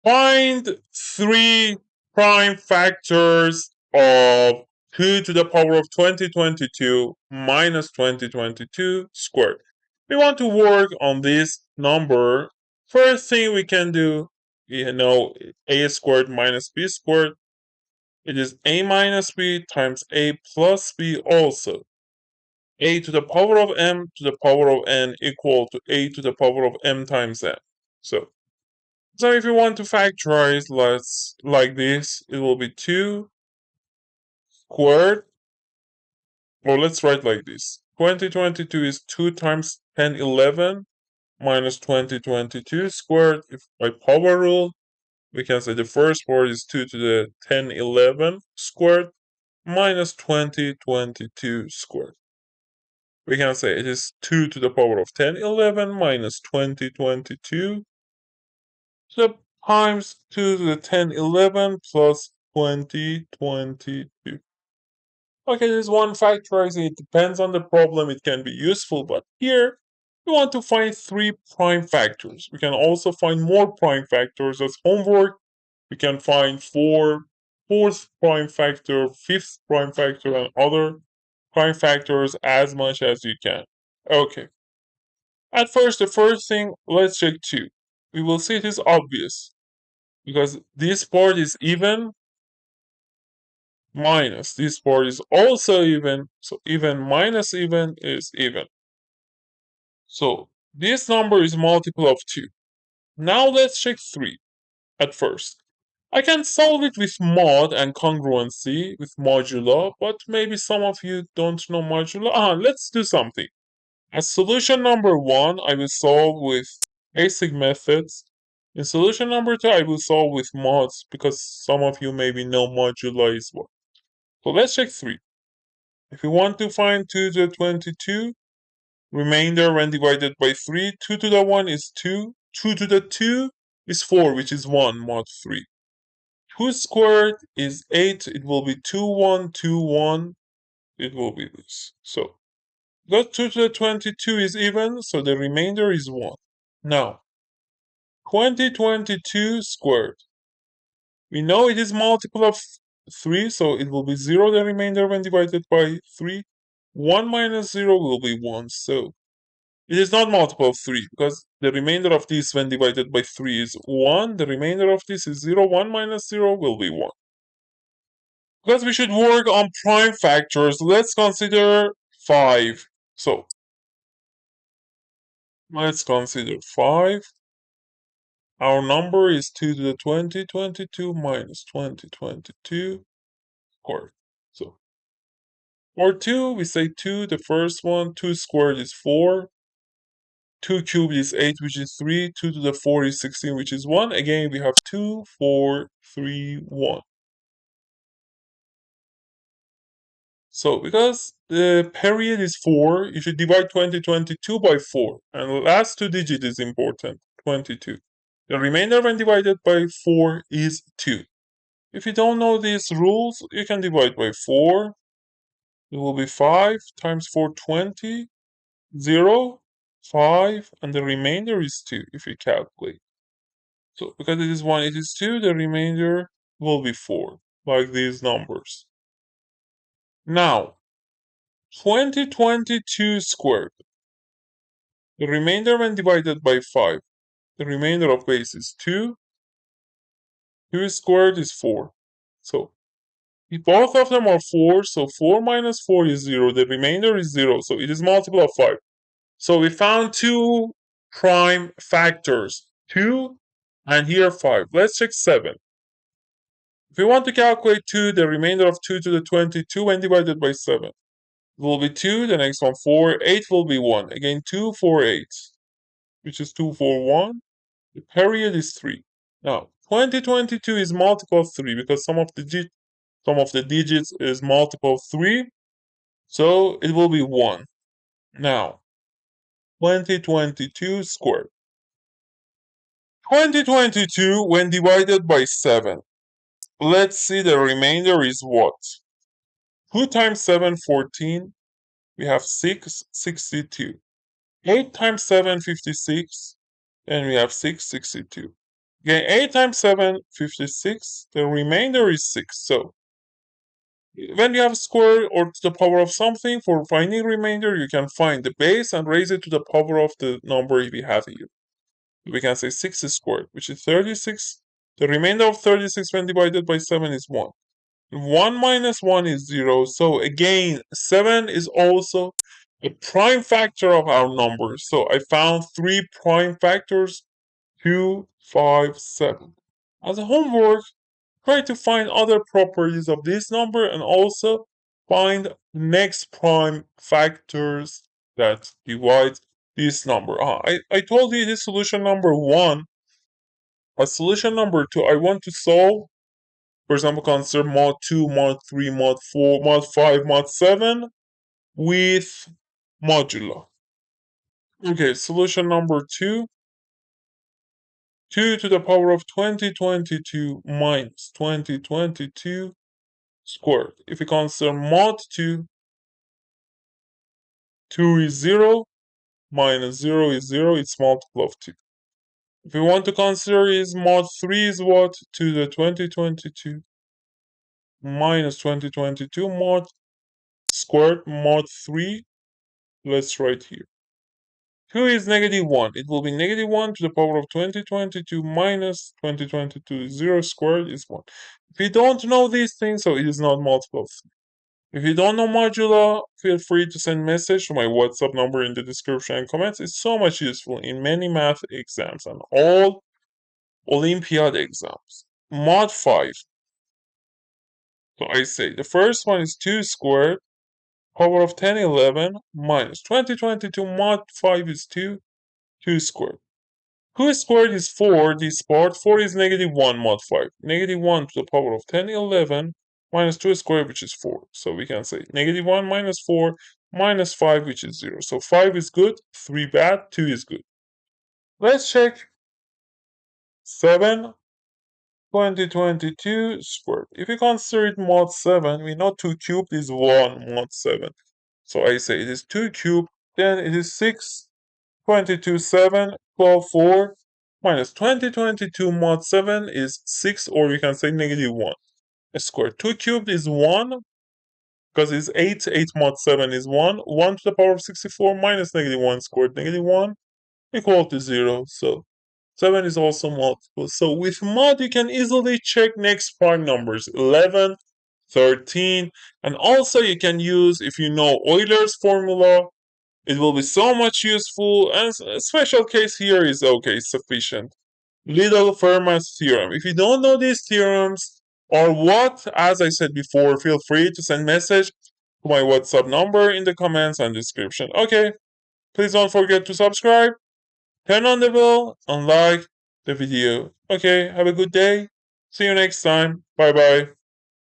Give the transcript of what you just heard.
Find three prime factors of 2 to the power of 2022 minus 2022 squared. We want to work on this number. First thing we can do, a squared minus b squared. It is a minus b times a plus b also. A to the power of m to the power of n equal to a to the power of m times n. So if you want to factorize, let's like this, it will be 2 squared, or let's write like this. 2022 is 2 times 1011 minus 2022 squared. If by power rule, we can say the first part is 2 to the 1011 squared minus 2022 squared. We can say it is 2 to the power of 1011 minus 2022 so times 2 to the 1011 plus 2022. Okay, this one factorizing, it depends on the problem, it can be useful, but here we want to find three prime factors. We can also find more prime factors as homework. We can find fourth prime factor, fifth prime factor, and other prime factors as much as you can. Okay. At first, the first thing, let's check 2. We will see it is obvious because this part is even minus this part is also even, so even minus even is even. So this number is multiple of 2. Now let's check 3 at first. I can solve it with mod and congruency with modular, but maybe some of you don't know modular. Let's do something. As solution number 1, I will solve with basic methods. In solution number 2, I will solve with mods because some of you maybe know modular is what. So let's check 3. If we want to find 2 to the 22, remainder when divided by 3, 2 to the 1 is 2, 2 to the 2 is 4, which is 1 mod 3. 2 squared is 8, it will be 2, 1, 2, 1, it will be this. So, because 2 to the 22 is even, so the remainder is 1. Now, 2022 squared. We know it is multiple of 3, so it will be 0 the remainder when divided by 3. 1 minus 0 will be 1, so it is not multiple of 3 because the remainder of this when divided by 3 is 1. The remainder of this is 0. 1 minus 0 will be 1. Because we should work on prime factors, let's consider 5. So, let's consider 5. Our number is 2 to the 2022 minus 2022 squared. So, for 2, we say 2, the first one, 2 squared is 4. 2 cubed is 8, which is 3. 2 to the 4 is 16, which is 1. Again, we have 2, 4, 3, 1. So, because the period is 4, you should divide 2022 by 4. And the last two digits is important, 22. The remainder when divided by 4 is 2. If you don't know these rules, you can divide by 4. It will be 5 times 4, 20. 0, 5, and the remainder is 2 if you calculate. So because it is 1, it is 2, the remainder will be 4, like these numbers. Now, 2022 squared. The remainder when divided by 5. The remainder of base is 2. 2 squared is 4. So, if both of them are 4, so 4 minus 4 is 0. The remainder is 0, so it is multiple of 5. So we found two prime factors, 2 and here 5. Let's check 7. If we want to calculate 2, the remainder of 2 to the 22 when divided by 7. It will be 2, the next one 4, 8 will be 1. Again 2, 4, 8, which is 2, 4, 1. The period is 3. Now, 2022 is multiple of 3 because some of the digits is multiple of 3. So it will be 1. Now, 2022 squared. 2022 when divided by 7. Let's see the remainder is what? 2 times 7, 14. We have 6, 62. 8 times 7, 56. And we have 6, 62. Okay, 8 times 7, 56. The remainder is 6. So when you have square or to the power of something, for finding remainder, you can find the base and raise it to the power of the number we have here. We can say 6 squared, which is 36. The remainder of 36 when divided by 7 is 1. 1 minus 1 is 0. So again, 7 is also a prime factor of our numbers. So I found 3 prime factors, 2, 5, 7. As a homework, try to find other properties of this number and also find next prime factors that divide this number. I told you this solution number 1. A solution number 2, I want to solve, for example, consider mod 2, mod 3, mod 4, mod 5, mod 7 with modular. Okay, solution number 2, 2 to the power of 2022 minus 2022 squared. If we consider mod 2, 2 is 0, minus 0 is 0, it's multiple of 2. If we want to consider is mod 3 is what? To the 2022 minus 2022 mod squared mod 3. Let's write here. 2 is negative 1. It will be negative 1 to the power of 2022 minus 2022. 0 squared is 1. If you don't know these things, so it is not multiple of 3. If you don't know modular, feel free to send message to my WhatsApp number in the description and comments. It's so much useful in many math exams and all Olympiad exams. Mod 5. So I say the first one is 2 squared, power of 10, 11, minus 2022 mod 5 is 2, 2 squared. 2 squared is 4, this part. 4 is negative 1 mod 5. Negative 1 to the power of 10, 11, minus 2 squared, which is 4. So we can say negative 1 minus 4 minus 5, which is 0. So 5 is good, 3 bad, 2 is good. Let's check 7, 2022 squared. If we consider it mod 7, we know 2 cubed is 1 mod 7. So I say it is 2 cubed, then it is 6, 22, 7, 12, 4, minus 2022 mod 7 is 6, or you can say negative 1 squared. 2 cubed is 1, because it's 8, 8 mod 7 is 1, 1 to the power of 64 minus negative 1 squared, negative 1, equal to 0. So 7 is also multiple. So with mod, you can easily check next prime numbers, 11, 13, and also you can use, if you know Euler's formula, it will be so much useful, and a special case here is okay, sufficient. Little Fermat's theorem. If you don't know these theorems or what, as I said before, feel free to send message to my WhatsApp number in the comments and description. Okay, please don't forget to subscribe, turn on the bell, and like the video. Okay, have a good day. See you next time. Bye bye.